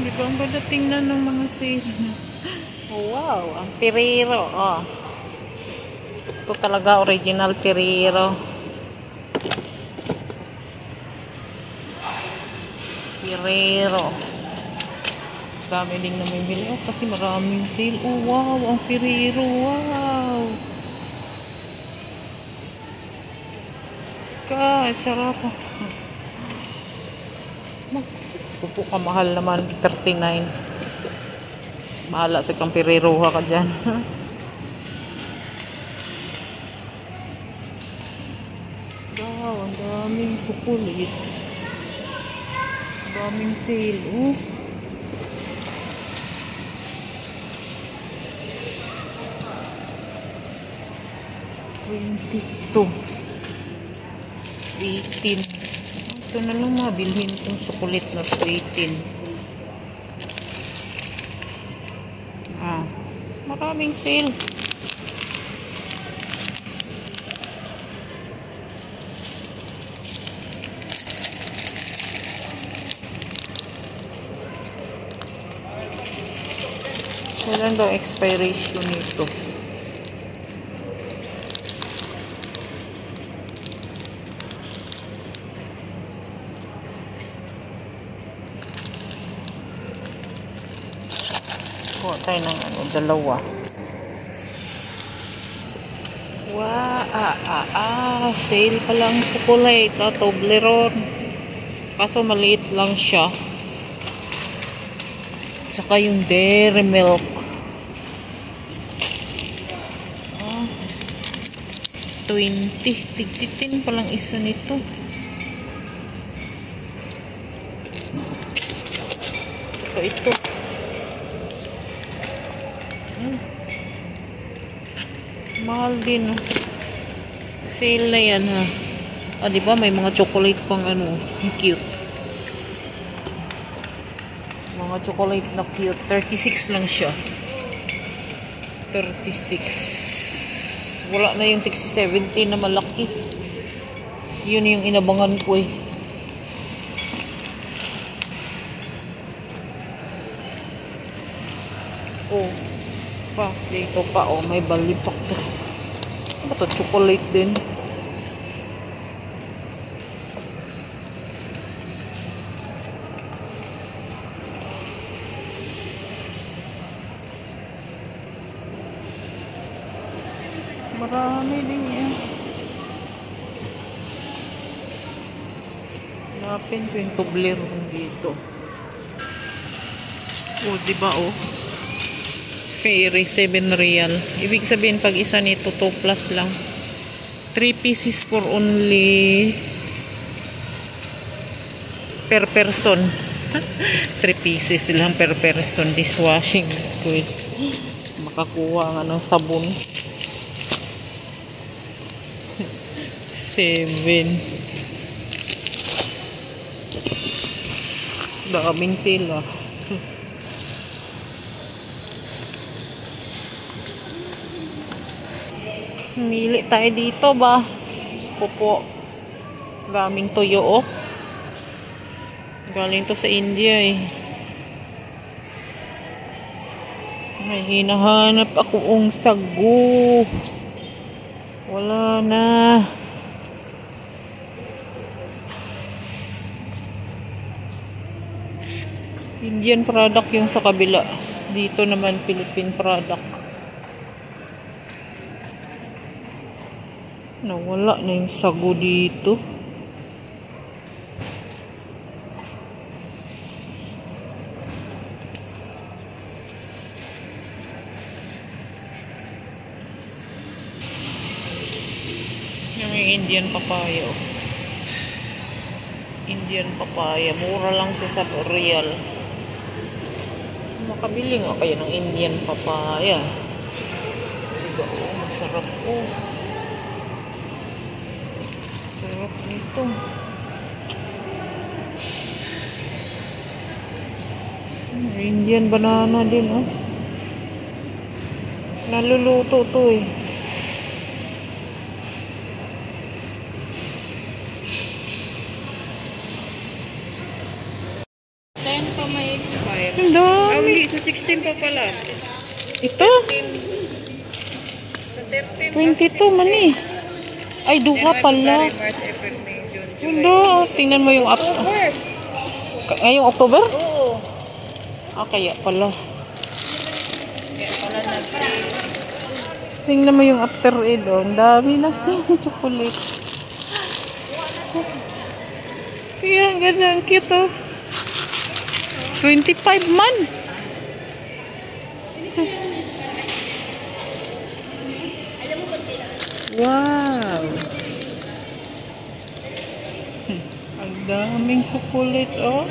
Di ba ang ganda tingnan ng mga sale? Oh, wow, ang Ferrero. Oh. Ito talaga original Ferrero. Ferrero. Dami din namimili. Oh, kasi maraming sale. Oh, wow, ang Ferrero. Wow. Sarap. Pupo ka, mahal naman. 39. Mahala sa kang Ferrero ka dyan. Wow, ang daming sukulit. Ang daming sale. Oh. $22. 18. Ito na lang mabilhin itong sukulit na 18. Maraming sale. Kailan daw expiration nito? Kuha tayo ng dalawa. Wow, sale pa lang chocolate. Toblerone. Kaso maliit lang siya. Saka yung Dairy Milk. 20. Tig-10 pa lang isa nito. Saka ito. Mahal din. Sale na yan ha. Diba may mga chocolate pang cute. Mga chocolate na cute. 36 lang siya. 36. Wala na yung 17 na malaki. Yun yung inabangan ko eh. Oh. Dito pa, may balipak to. Ano to? Chocolate din. Marami din yan. Hanapin ko yung Toblerone dito. Oh, diba Fairy, 7 real. Ibig sabihin, pag isa nito, 2 plus lang. 3 pieces for only per person. 3 pieces lang per person. Dishwashing liquid. Makakuha ng sabon. 7. Daming sila. Mili tayo dito ba? Pupo. Daming tuyo Galing to sa India eh. May hinahanap akong sagu. Wala na. Indian product yung sa kabila. Dito naman Philippine product. Nawala na yung sagu dito. Yung Indian papaya. Indian papaya. Mura lang sa real. Makabili nga kayo ng Indian papaya. Diba? Masarap sarap nito. Indian banana din naluluto to eh. ano pa may expire. Ang dami. Sa 16 pa pala. Ito? Sa 13. 22 man eh. Ay, duha pala. March, April, May, June, July. Hindi. Tingnan mo yung October. Ngayong October? Oo. Ah, kaya pala. Kaya pala nag-sale. Tingnan mo yung after aid, oh. Ang dami na sa'yo chocolate. Kaya, ganda. Ang cute, oh. 25 man. Wow. Ang daming chocolate, oh.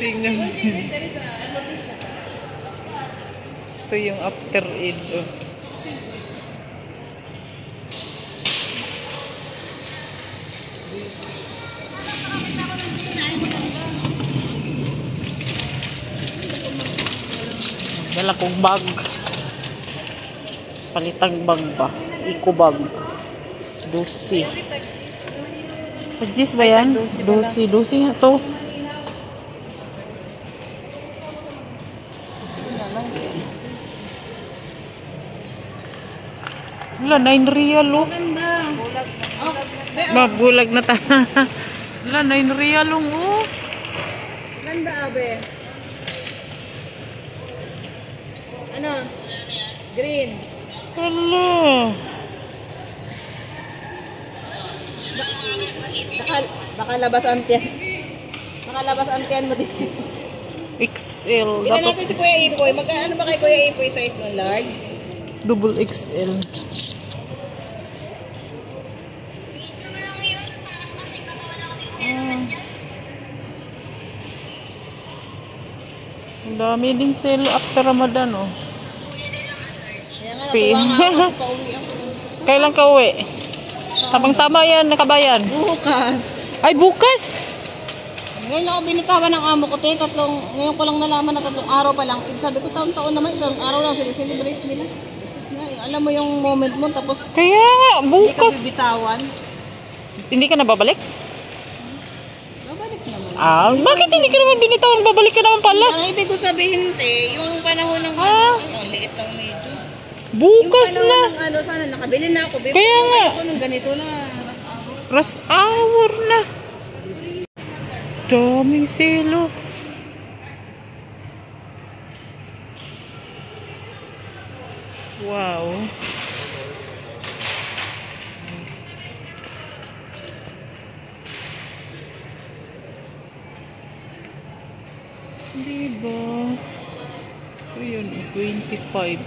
Tingnan mo. Ito yung after aid, oh. Dala kong bag. Palitag bag ba? Eco bag. 12. Pajis ba yan? 12. 12 nga to. Wala, 9 real, oh. Mabulag na ta. Wala, 9 real, oh. Ganda, abe. Ano? Green. Hala. Baka labas antiyan. Baka labas antiyan mo din. XL. Tingnan natin si Kuya Ipoy. Ano ba kay Kuya Ipoy size ng large? Double XL. Ang dami ding sale after Ramadan, oh. Kaya nga natuwa nga ako kasi pauwi ako. Kailan ka uwi? Tamang-tama yan, nakabayan. Bukas. Ay, bukas! Ngayon ako binikawan ng amo ko, ngayon ko lang nalaman na 3 araw pa lang. Sabi ko, taon-taon naman, 1 araw lang sila celebrate nila. Alam mo yung moment mo, tapos kaya nga, hindi ka bukas. bibitawan. Hindi ka na babalik? Babalik naman. Ah, bakit hindi ka naman binitawan? Babalik ka naman pala. Ang ibig ko sabihin, yung panahon ng liit lang medyo. Bukas yung na. Ng sana nakabili na ako. Kaya nga. Ako nung ganito na, Rush hour na. Daming selo. Wow. Diba? So yun, 25.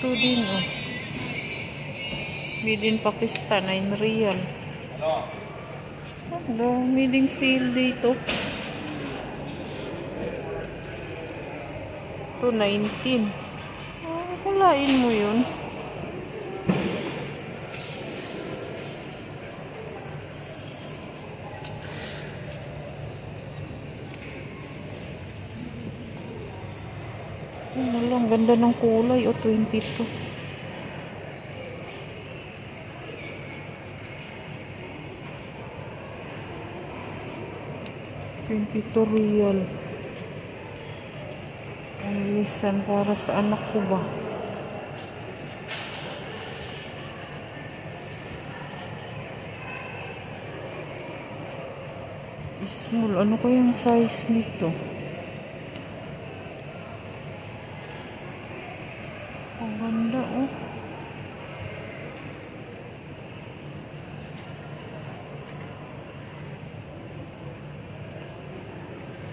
Ito din, oh. Made in Pakistan, 9 real. Ang dami ding sale dito. Ito, 19. Kulain mo yun. Ang ganda ng kulay. O, 22. Real. Ang lisan para sa anak ko ba? Small. Ano kayang size nito? Ang ganda, oh.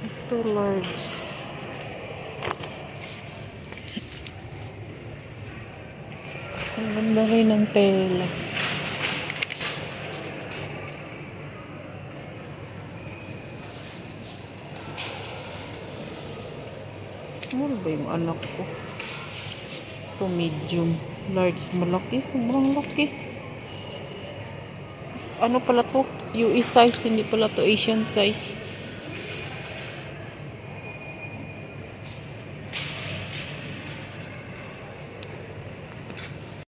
Ito large. Ang ganda rin ng tela. Small ba yung anak ko? Ito medium. Large, malaki. Sobrang laki. Ano pala to? US size, hindi pala to Asian size.